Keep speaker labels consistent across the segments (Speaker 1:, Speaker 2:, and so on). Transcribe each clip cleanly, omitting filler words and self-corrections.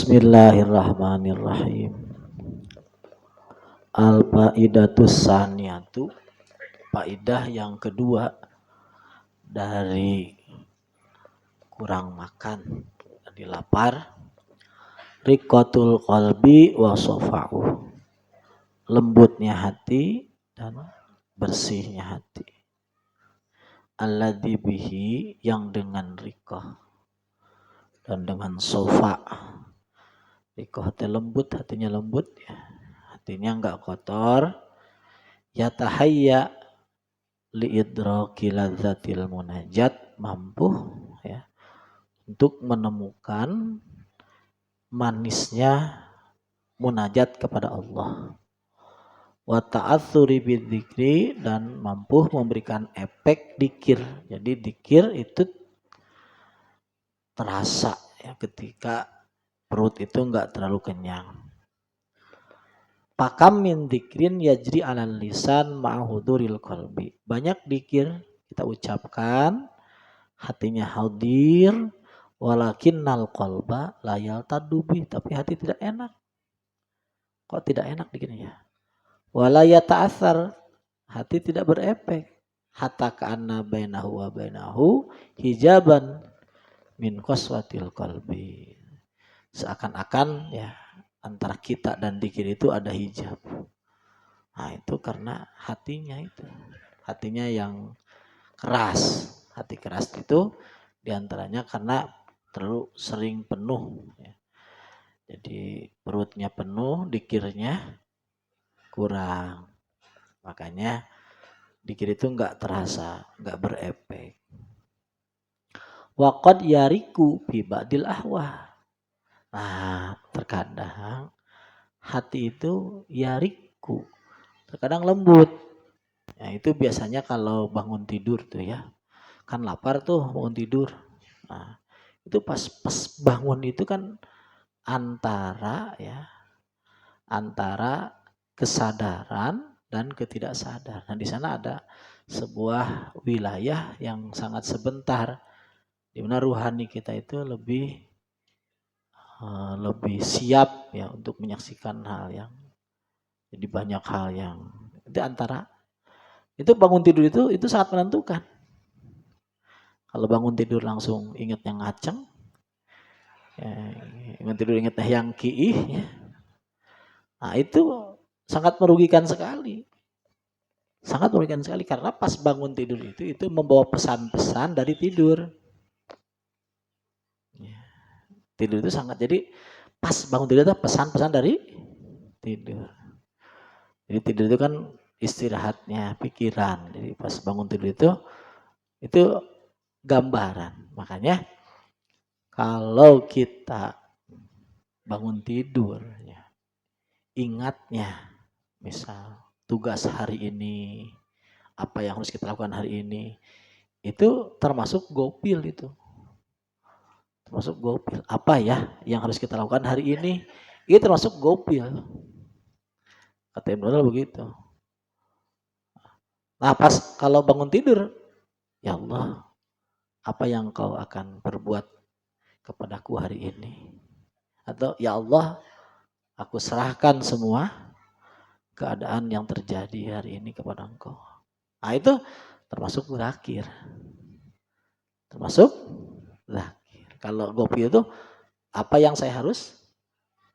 Speaker 1: Bismillahirrahmanirrahim. Al-faidatus saniyatu, faidah yang kedua dari kurang makan, dari lapar. Riqatul qalbi wa safa'u, lembutnya hati dan bersihnya hati. Alladzi bihi, yang dengan riqah dan dengan sofa. Riqah hati lembut, hatinya lembut ya. Hatinya enggak kotor. Yatahayya liidraki ladzatil munajat, mampu ya untuk menemukan manisnya munajat kepada Allah. Wa ta'atsuri bidzikri, dan mampu memberikan efek dzikir. Jadi dzikir itu terasa ya ketika perut itu enggak terlalu kenyang. Pakam min dzikrin yajri 'alal lisan ma'huduril qalbi. Banyak dzikir kita ucapkan, hatinya hadir, walakinnal qalba la yaltaddu bi, tapi hati tidak enak. Kok tidak enak dzikirnya? Wala yata'atsar, hati tidak berefek. Hatta ka'anna bainahu wa bainahu hijaban min qaswatil qalbi. Seakan-akan ya antara kita dan dzikir itu ada hijab. Nah, itu karena hatinya itu. Hatinya yang keras. Hati keras itu diantaranya karena terlalu sering penuh. Ya. Jadi perutnya penuh, dzikirnya kurang. Makanya dzikir itu enggak terasa, enggak berefek. Wa qad yariku bi ba'dil ahwa. Nah, terkadang hati itu yariku, terkadang lembut. Ya, itu biasanya kalau bangun tidur tuh ya. Kan lapar tuh bangun tidur. Nah, itu pas bangun itu kan antara kesadaran dan ketidaksadar. Nah, di sana ada sebuah wilayah yang sangat sebentar, di mana ruhani kita itu lebih siap ya untuk menyaksikan hal yang, jadi banyak hal yang itu antara itu bangun tidur itu sangat menentukan. Kalau bangun tidur langsung ingat yang ngaceng, ya, bangun tidur ingat yang kiih, ya. Nah itu sangat merugikan sekali. Sangat merugikan sekali karena pas bangun tidur itu membawa pesan-pesan dari tidur. Tidur itu sangat, jadi pas bangun tidur itu pesan-pesan dari tidur. Jadi tidur itu kan istirahatnya pikiran. Jadi pas bangun tidur itu gambaran. Makanya kalau kita bangun tidur ya, ingatnya misal tugas hari ini, apa yang harus kita lakukan hari ini, itu termasuk gopil itu. Termasuk gopil. Apa ya yang harus kita lakukan hari ini? Itu termasuk gopil. Kata Ibnu Rajab begitu. Nah pas kalau bangun tidur, ya Allah, apa yang kau akan perbuat kepadaku hari ini? Atau ya Allah, aku serahkan semua keadaan yang terjadi hari ini kepada Engkau. Nah itu termasuk zakir. Termasuk zakir. Kalau gopil itu apa yang saya harus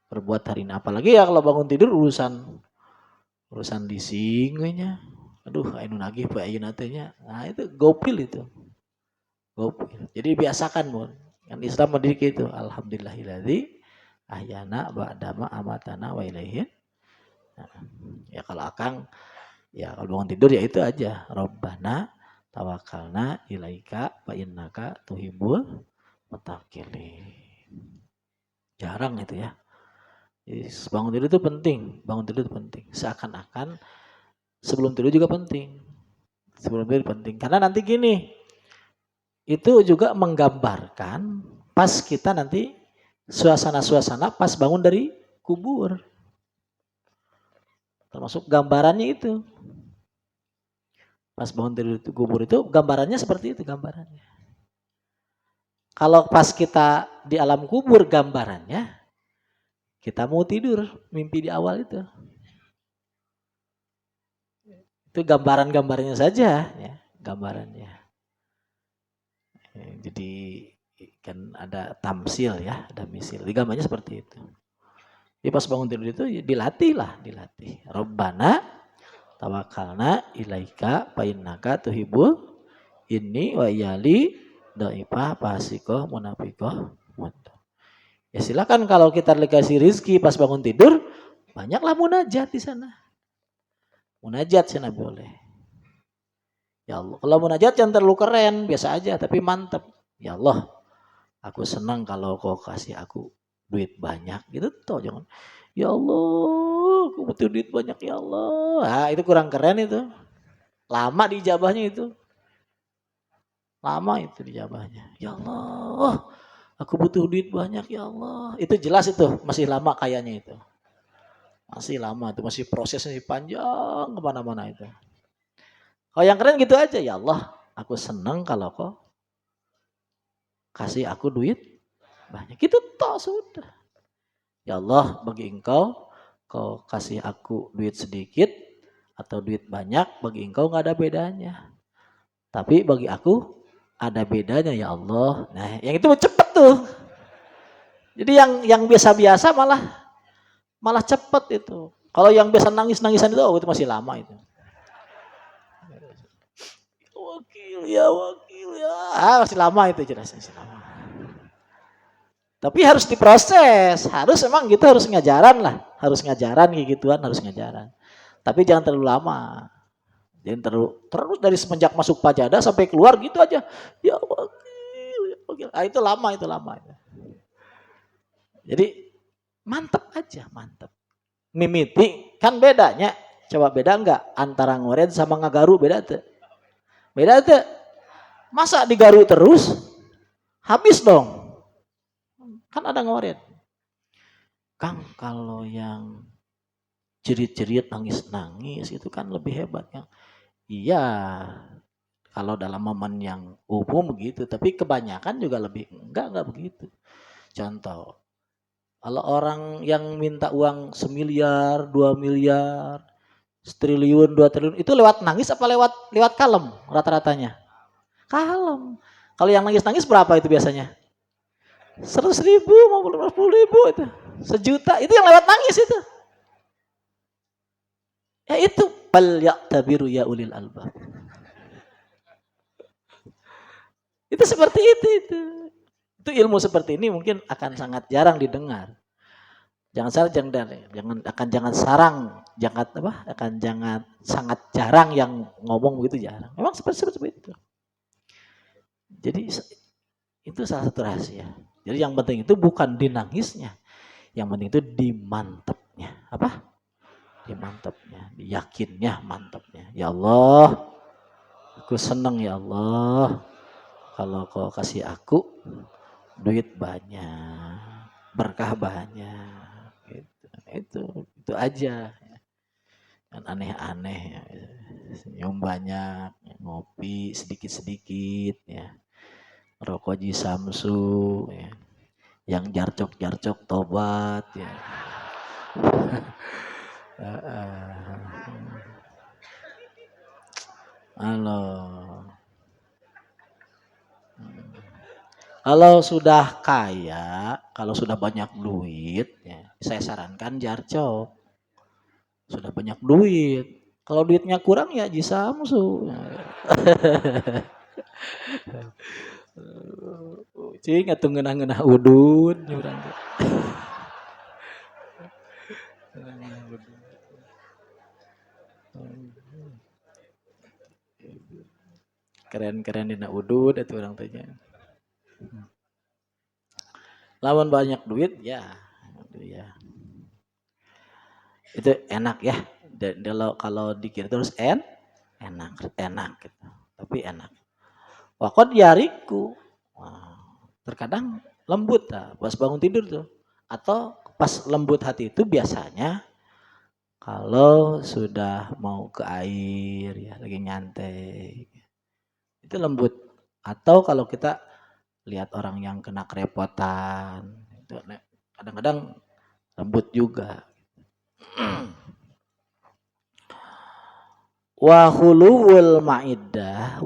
Speaker 1: perbuat hari ini. Apalagi ya kalau bangun tidur urusan disingnya. Aduh, ainu nagih Pak ayeuna teh nya. Nah, itu gopil itu. Gopil. Jadi biasakan, Mun. Kan Islam mendidik itu. Alhamdulillahilladzi ahyana ba'dama amatana wa ilaihi. Nah, ya kalau Akang ya kalau bangun tidur ya itu aja. Rabbana tawakkalna ilaika fa innaka tuhibbul muttaqin. Jarang itu ya. Jadi bangun tidur itu penting. Bangun tidur itu penting. Seakan-akan sebelum tidur juga penting. Sebelum tidur penting. Karena nanti gini, itu juga menggambarkan pas kita nanti suasana-suasana pas bangun dari kubur. Termasuk gambarannya itu. Pas bangun dari kubur itu gambarannya seperti itu gambarannya. Kalau pas kita di alam kubur gambarannya, Kita mau tidur, mimpi di awal itu. Itu gambaran-gambarnya saja, ya, gambarannya. Jadi kan ada tamsil ya, ada misil. Gambarnya seperti itu. Jadi pas bangun tidur itu dilatih. Rabbana tawakkalna ilaika painaka tuhibul ini wa iyali dhaifah fasikoh munafikoh. Ya silakan kalau kita dikasih rizki pas bangun tidur, banyaklah munajat di sana. Munajat sana boleh. Ya Allah, kalau munajat yang terlalu keren, biasa aja, tapi mantap. Ya Allah, aku senang kalau kau kasih aku duit banyak, gitu toh jangan. Ya Allah, aku butuh duit banyak ya Allah. Ah, itu kurang keren itu. Lama dijabahnya itu. Lama itu dijabahnya. Ya Allah, aku butuh duit banyak ya Allah. Itu jelas itu, masih lama kayaknya itu. Masih lama itu, masih prosesnya panjang kemana-mana itu. Kalau yang keren gitu aja, ya Allah, aku senang kalau kau kasih aku duit banyak. Itu toh sudah. Ya Allah, bagi engkau, kau kasih aku duit sedikit atau duit banyak, bagi engkau gak ada bedanya. Tapi bagi aku ada bedanya ya Allah. Nah, yang itu cepet tuh. Jadi yang biasa-biasa malah cepet itu. Kalau yang biasa nangis-nangisan itu, oh itu masih lama itu. Wakil ya. Ah, masih lama itu jelas masih lama. Tapi harus diproses, harus emang gitu harus ngajaran lah, harus ngajaran kayak gituan, harus ngajaran. Tapi jangan terlalu lama. Jangan terus dari semenjak masuk Pajada sampai keluar gitu aja. Ya wakil. Ah, itu lama. Jadi mantep aja, mantep. Mimiti kan bedanya. Coba beda enggak antara ngoret sama ngagaru, beda tuh. Beda tuh. Masa digaru terus? Habis dong. Kan ada ngoret. Kang, kalau yang jerit-jerit nangis-nangis itu kan lebih hebat kan. Iya. Kalau dalam momen yang umum begitu, tapi kebanyakan juga lebih enggak begitu. Contoh, kalau orang yang minta uang 1 miliar, 2 miliar, 1 triliun, 2 triliun, itu lewat nangis apa lewat kalem rata-ratanya? Kalem. Kalau yang nangis-nangis berapa itu biasanya? 100.000, 50.000 itu. 1 juta, itu yang lewat nangis itu. Ya itu, bal ya'tabiru ya ulil albab. Itu seperti itu. Itu ilmu seperti ini mungkin akan sangat jarang didengar. Jangan sangat jarang yang ngomong begitu jarang. Memang seperti itu. Jadi itu salah satu rahasia. Jadi yang penting itu bukan dinangisnya, yang penting itu dimantapnya. Apa? Dimantapnya, diyakinnya, mantapnya. Ya Allah, aku senang ya Allah kalau kau kasih aku duit banyak, berkah banyak. Itu aja. Dan aneh-aneh, senyum banyak, ngopi sedikit-sedikit, ya. Rokok Ji Samsu, ya. Yang jarcok-jarcok tobat, ya. Halo. Kalau sudah kaya, kalau sudah banyak duit, ya, saya sarankan jarcok. Sudah banyak duit. Kalau duitnya kurang ya Ji Samsu. Cing atuh ngeunah-ngeunah udud nyurang. Keren-keren dina udud atuh urang teh nya. Lawan banyak duit ya. Itu enak ya. Kalau dikira terus enak gitu. Tapi enak. Wakot yariku. Terkadang lembut pas bangun tidur tuh. Atau pas lembut hati itu biasanya kalau sudah mau ke air ya lagi nyantai. Itu lembut. Atau kalau kita lihat orang yang kena kerepotan, itu kadang-kadang lembut juga. Wa khuluwul ma'iddah,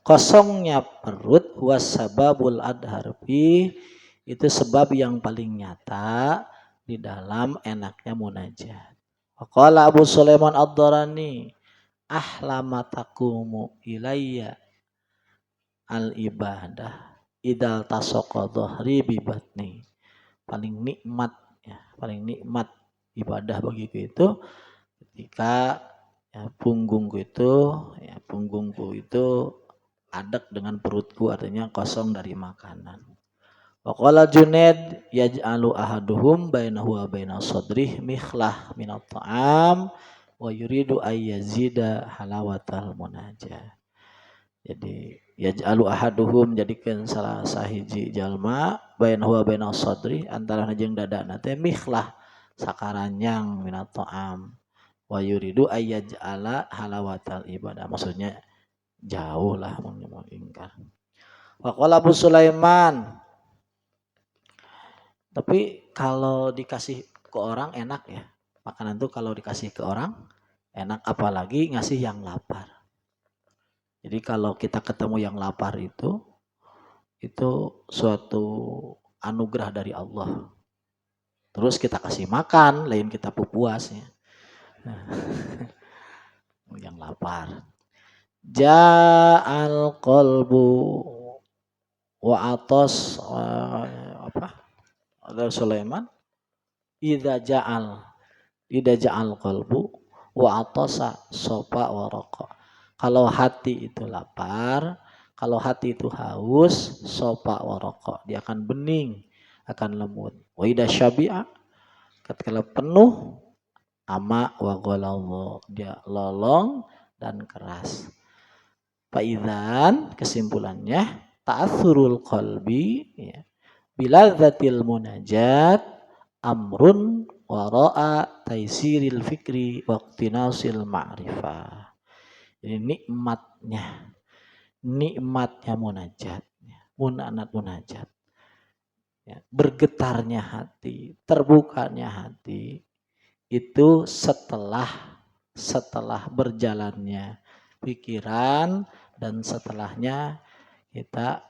Speaker 1: kosongnya perut wasababul adharbi, itu sebab yang paling nyata di dalam enaknya munajat. Qala Abu Sulaiman Ad-Darani, ahlama taqumu ilayya al ibadah idal tasaqa dhahri bi batni. Paling nikmat ya, paling nikmat ibadah bagiku itu ketika ya, punggungku itu adek dengan perutku, artinya kosong dari makanan. Waqala Junaid yaj'alu ahaduhum bainahu wa baina sadrih mikhlah minat ta'am wa yuridu ay yazida halawatal munajah. Jadi yaj'alu ahaduhum, jadikan salah sahiji jalma bainahu wa baina sadrih, antara jeung dadana teh mikhlah sakaranyang minat ta'am wa yuridu ay yaj'ala halawatal ibadah, maksudnya jauh lah mengingkar. Waqala Abu Sulaiman, tapi kalau dikasih ke orang enak ya. Makanan tuh kalau dikasih ke orang enak, apalagi ngasih yang lapar. Jadi kalau kita ketemu yang lapar itu suatu anugerah dari Allah. Terus kita kasih makan, lain kita puas ya. Yang lapar. Ja'al qalbu wa atas Ada Sulaiman idza ja'al qalbu wa atasa sopa wa raqa. Kalau hati itu lapar, kalau hati itu haus, sopa wa raqa, dia akan bening, akan lembut. Wa idza syabi'a, ketika penuh, ama wa ghalidha, dia lolong dan keras. Faidzan, kesimpulannya ta'athurul qalbi ya, biladzatil munajat amrun wara'a taisiril fikri waqtinasil ma'rifah. Jadi nikmatnya munajat, munajat ya, bergetarnya hati, terbukanya hati itu setelah berjalannya pikiran, dan setelahnya kita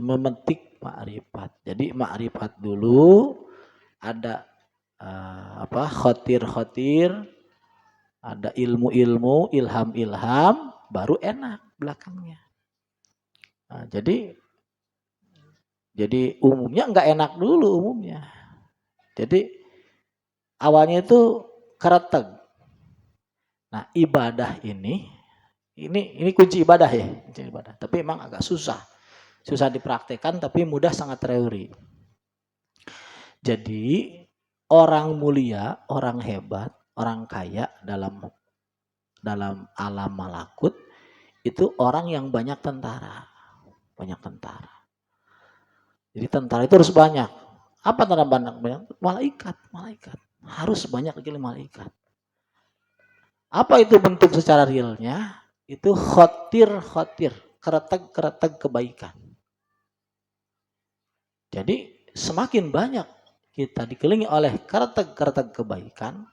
Speaker 1: memetik ma'rifat. Jadi ma'rifat dulu ada khotir, ada ilmu, ilham, baru enak belakangnya. Nah, jadi umumnya enggak enak dulu umumnya. Jadi awalnya itu kereteg. Nah, ibadah ini kunci ibadah ya, kunci ibadah. Tapi emang agak susah dipraktekkan, tapi mudah sangat teori. Jadi orang mulia, orang hebat, orang kaya dalam alam malakut itu orang yang banyak tentara. Jadi tentara itu harus banyak. Apa tentara banyak? Malaikat. Harus banyak lagi malaikat. Apa itu bentuk secara realnya? Itu khotir, kereteg kebaikan. Jadi semakin banyak kita dikelilingi oleh kereteg kebaikan,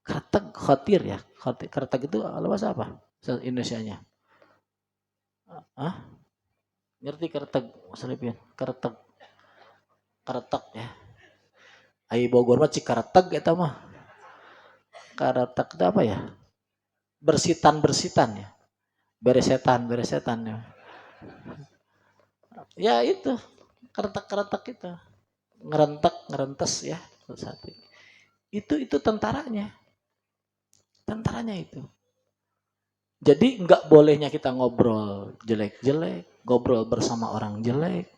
Speaker 1: kereteg khotir ya. Kereteg itu bahasa apa? Indonesianya. Ngerti kereteg, Mas Kereteg ya. Ai Bogor mah Cikareteg eta mah. Kereteg itu apa ya? Bersitan ya. Beresetan ya. Ya itu, kereteg itu. Ngerentes ya. Itu tentaranya itu. Jadi enggak bolehnya kita ngobrol jelek-jelek, ngobrol bersama orang jelek,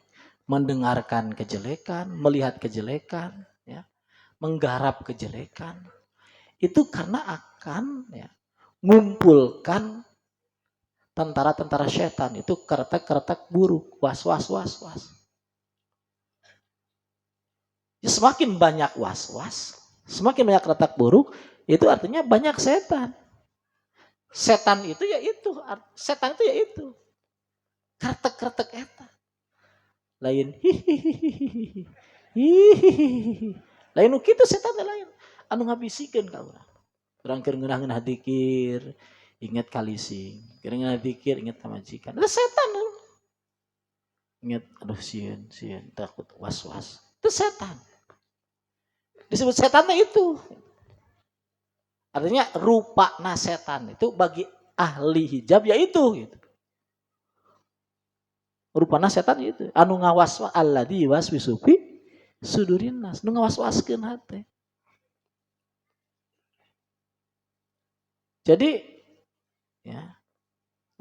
Speaker 1: mendengarkan kejelekan, melihat kejelekan, ya, menggarap kejelekan. Itu karena akan ya, mengumpulkan tentara setan, itu keretek buruk, was. Ya, semakin banyak was, semakin banyak keretek buruk, itu artinya banyak setan. Setan itu ya itu, keretek eta. Lain hihihi, Hihihi. Lain nu kitu setan lain. Anu ngabisikeun ka urang. Urang keur ngeunah-ngeunah dikir, inget kalising. Keur ngeunah dikir, inget ka majikan. Itu setan. Inget, aduh sieun, takut was-was. Itu setan. Disebut setannya itu. Artinya rupa setan itu bagi ahli hijab yaitu gitu. Rupana setan itu anu ngawas alladzi waswisu fi sudurin nas, nu ngawas-waskeun hate. Jadi ya,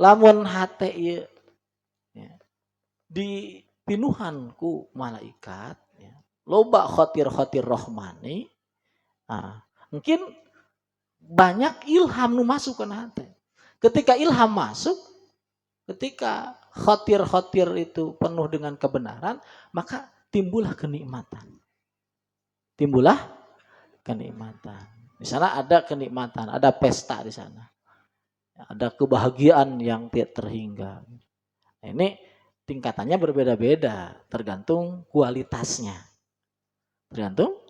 Speaker 1: lamun hate ieu ya, dipinuhan ku malaikat ya, loba khotir-khotir rohmani. Nah, mungkin banyak ilham nu masuk ke hati. Ketika ilham masuk, ketika khotir-khotir itu penuh dengan kebenaran, maka timbullah kenikmatan. Timbullah kenikmatan. Di sana ada kenikmatan, ada pesta di sana. Ada kebahagiaan yang tidak terhingga. Nah, ini tingkatannya berbeda-beda, tergantung kualitasnya. Tergantung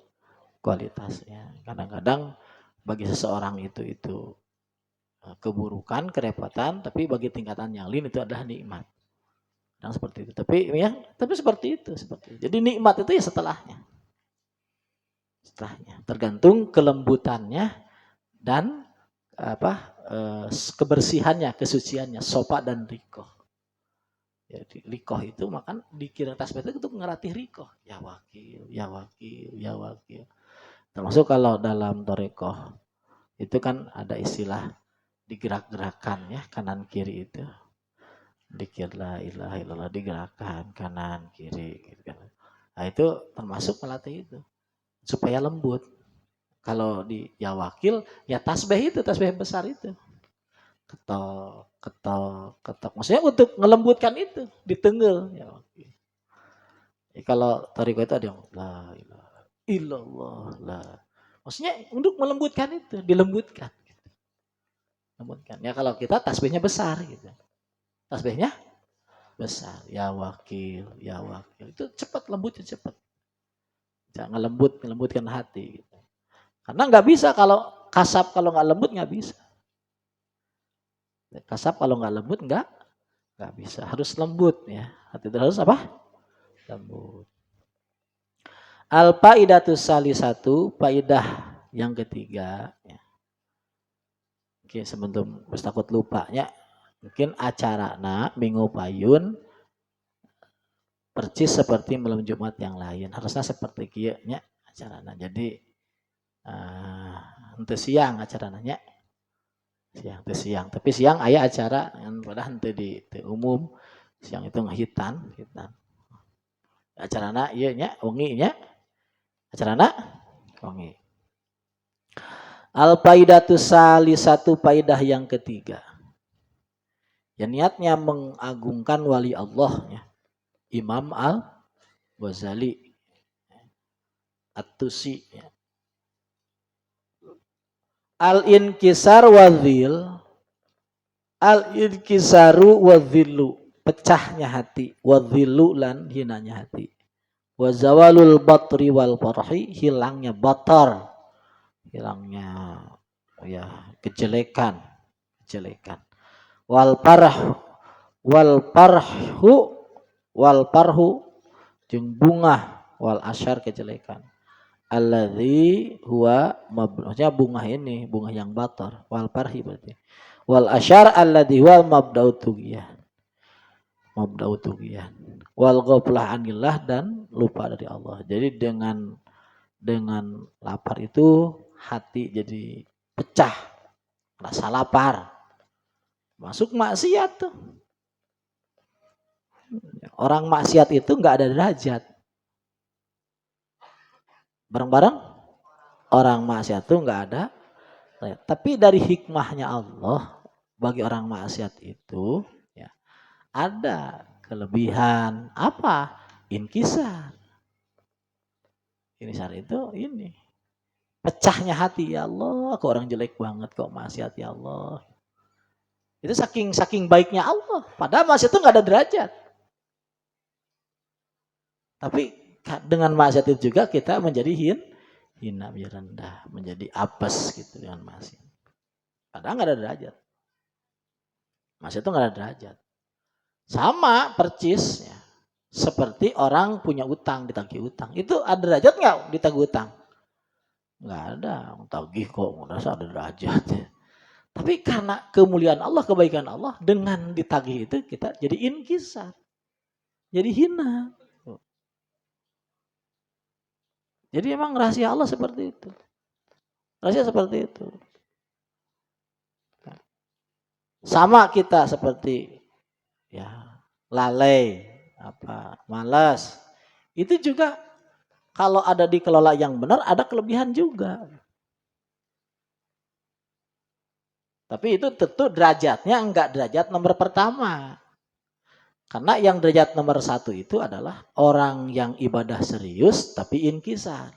Speaker 1: kualitasnya. Kadang-kadang bagi seseorang itu keburukan, kerepotan, tapi bagi tingkatan yang lain itu adalah nikmat. Yang seperti itu. Tapi seperti itu. Jadi nikmat itu ya setelahnya. Tergantung kelembutannya dan kebersihannya, kesuciannya, sopa dan rikoh. Jadi rikoh itu makan dikira tasbih itu ngeratih rikoh. Ya wakil, ya wakil, ya wakil. Termasuk kalau dalam torekoh itu kan ada istilah digerak-gerakan ya, kanan kiri itu. Dikir la ilaha illallah digerakkan kanan kiri gitu kan. Nah itu termasuk melatih itu supaya lembut. Kalau di ya wakil ya tasbih besar itu. Ketok. Maksudnya untuk ngelembutkan itu ditenggel ya wakil. Ya, kalau toriko itu ada yang la ilaha illallah la. Maksudnya untuk melembutkan itu, dilembutkan. Gitu. Lembutkan. Ya kalau kita tasbihnya besar gitu. Tasbihnya besar. Ya wakil. Itu cepat, lembutnya cepat. Jangan ngelembutkan hati. Gitu. Karena nggak bisa kalau kasap, kalau nggak lembut nggak bisa. Kasap kalau nggak lembut nggak bisa. Harus lembut ya. Hati itu harus apa? Lembut. Al-faidatus salisatu, faidah yang ketiga. Ya. Oke, sebelum takut lupa ya. Mungkin acarana minggu payun percis seperti malam Jumat yang lain. Harusnya seperti kieu nya acarana. Jadi henteu siang acarananya. Siang. Tapi siang aya acara yang padahal henteu di umum. Siang itu ngahitan. Acarana ieu nya wengi nya. Acarana wengi. Al-faidatus salisatu, faidah yang ketiga. Ya niatnya mengagungkan wali Allah ya. Imam Al-Ghazali At-Tusi ya. Al-inkisar wadhil, al-inkisaru wadhilu, pecahnya hati, wadhilu lan hinanya hati. Wa zawalul batri wal farhi, hilangnya batar, hilangnya ya kejelekan. Wal parhu jeung bunga wal asyar kejelekan. Alladzi huwa maksudnya bunga ini, bunga yang batar, wal parhi berarti. Wal asyar alladzi huwa mabda'ut tughyan. Wal ghaflah anillah, dan lupa dari Allah. Jadi dengan lapar itu hati jadi pecah. Rasa lapar. Masuk maksiat tuh. Orang maksiat itu enggak ada derajat. Bareng-bareng orang maksiat itu enggak ada. Tapi dari hikmahnya Allah bagi orang maksiat itu ya, ada kelebihan apa? Inkisar. Inkisar itu ini. Pecahnya hati, ya Allah, kok orang jelek banget kok maksiat ya Allah. Itu saking baiknya Allah. Padahal maksiat itu enggak ada derajat. Tapi dengan maksiat itu juga kita menjadi hina, menjadi rendah, menjadi apes gitu dengan maksiat. Padahal nggak ada derajat. Maksiat itu nggak ada derajat. Sama percis ya. Seperti orang punya utang, ditagih utang. Itu ada derajat nggak ditagih utang? Nggak ada. Tagih kok, merasa ada derajat. Ya. Tapi karena kemuliaan Allah, kebaikan Allah, dengan ditagih itu kita jadi inkisar. Jadi hina. Jadi emang rahasia Allah seperti itu. Rahasia seperti itu. Sama kita seperti ya lalai, malas. Itu juga kalau ada dikelola yang benar ada kelebihan juga. Tapi itu tentu derajatnya enggak derajat nomor pertama. Karena yang derajat nomor 1 itu adalah orang yang ibadah serius tapi inkisar.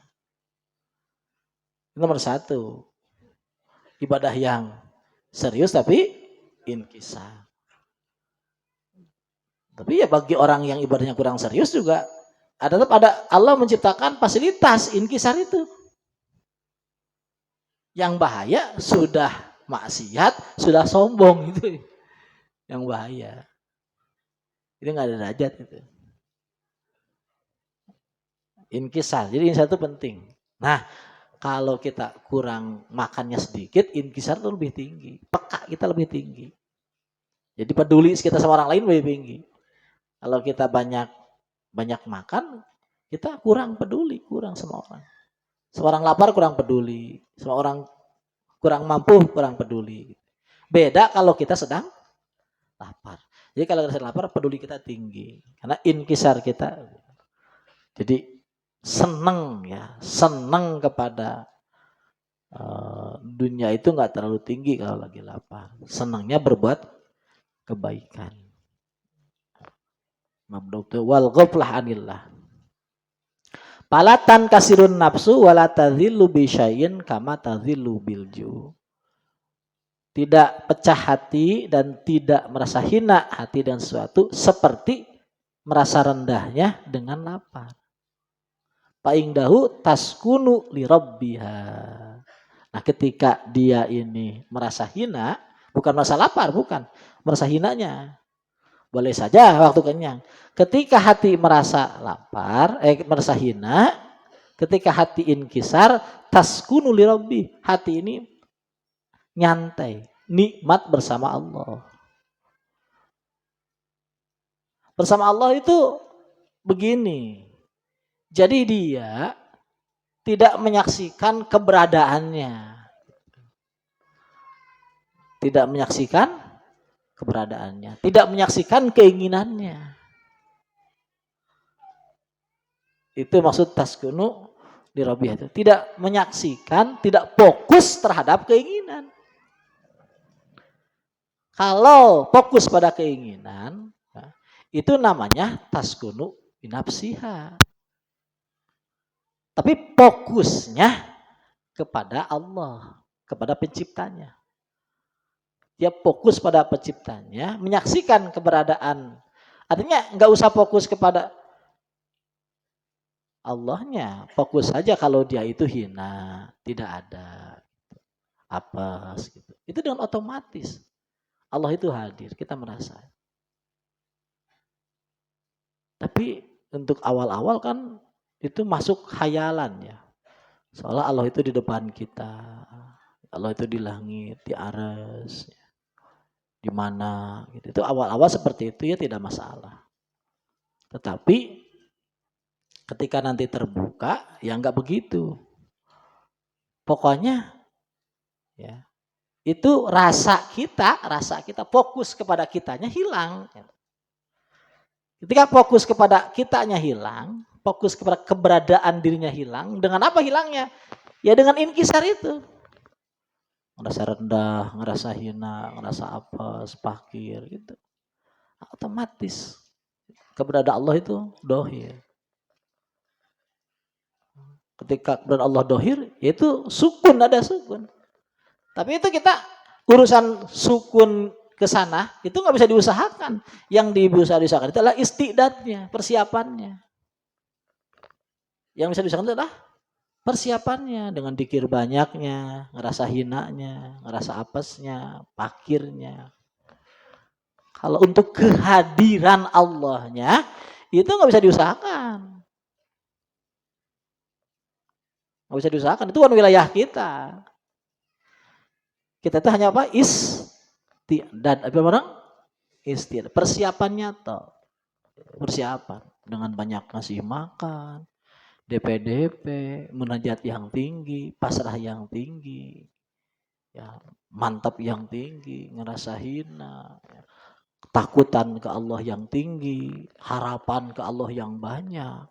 Speaker 1: Nomor 1. Ibadah yang serius tapi inkisar. Tapi ya bagi orang yang ibadahnya kurang serius juga tetap ada Allah menciptakan fasilitas inkisar itu. Yang bahaya sudah maksiat, sudah sombong itu. Yang bahaya. Itu nggak ada derajat itu. Inkisar. Jadi inkisar itu penting. Nah, kalau kita kurang makannya sedikit, inkisar itu lebih tinggi. Peka kita lebih tinggi. Jadi peduli kita sama orang lain lebih tinggi. Kalau kita banyak makan, kita kurang peduli, kurang sama orang. Seorang lapar kurang peduli, seorang kurang mampu kurang peduli. Beda kalau kita sedang lapar. Jadi kalau kita sedang lapar, peduli kita tinggi. Karena inkisar kita. Jadi senang kepada dunia itu nggak terlalu tinggi kalau lagi lapar. Senangnya berbuat kebaikan. Mabduktu wal ghaflah anillah. Palatan kasirun nafsu wala tadhillu bi syai'in kama tadhillu bilju. Tidak pecah hati dan tidak merasa hina hati dan sesuatu seperti merasa rendahnya dengan lapar. Paingdahu taskunu li rabbiha. Nah, ketika dia ini merasa hina, bukan merasa lapar, bukan. Merasa hinanya. Boleh saja waktu kenyang. Ketika hati merasa lapar, merasa hina, ketika hati inkisar, taskunu li rabbi. Hati ini nyantai, nikmat bersama Allah. Bersama Allah itu begini. Jadi dia tidak menyaksikan keberadaannya. Tidak menyaksikan keberadaannya. Tidak menyaksikan keinginannya. Itu maksud taskunu di Rabbih itu. Tidak menyaksikan, tidak fokus terhadap keinginan. Kalau fokus pada keinginan, itu namanya taskunu binafsiha. Tapi fokusnya kepada Allah, kepada penciptanya. Dia fokus pada penciptanya, menyaksikan keberadaan. Artinya nggak usah fokus kepada Allahnya, fokus saja kalau dia itu hina, tidak ada, apes gitu. Itu dengan otomatis Allah itu hadir, kita merasa. Tapi untuk awal-awal kan itu masuk khayalan ya. Seolah Allah itu di depan kita, Allah itu di langit, di aras, di mana gitu. Itu awal-awal seperti itu ya tidak masalah. Tetapi ketika nanti terbuka ya enggak begitu. Pokoknya ya itu rasa kita fokus kepada kitanya hilang. Ketika fokus kepada kitanya hilang, fokus kepada keberadaan dirinya hilang, dengan apa hilangnya? Ya dengan inkisar itu. Ngerasa rendah, ngerasa hina, ngerasa apes, fakir gitu. Otomatis keberadaan Allah itu dohir. Ketika keberadaan Allah dohir, yaitu sukun, ada sukun. Tapi itu kita urusan sukun ke sana itu nggak bisa diusahakan. Yang bisa diusahakan itu adalah istiqdatnya, persiapannya. Yang bisa diusahakan itu adalah persiapannya dengan dikir banyaknya, ngerasa hinanya, ngerasa apesnya, pakirnya. Kalau untuk kehadiran Allahnya itu nggak bisa diusahakan. Nggak bisa diusahakan, itu kan wilayah kita. Kita itu hanya apa? Istiadat. Apa orang? Istiadat. Persiapannya toh. Persiapan. Dengan banyak ngasih makan, DP-DP, munajat yang tinggi, pasrah yang tinggi, ya, mantap yang tinggi, ngerasa hina, takutan ke Allah yang tinggi, harapan ke Allah yang banyak.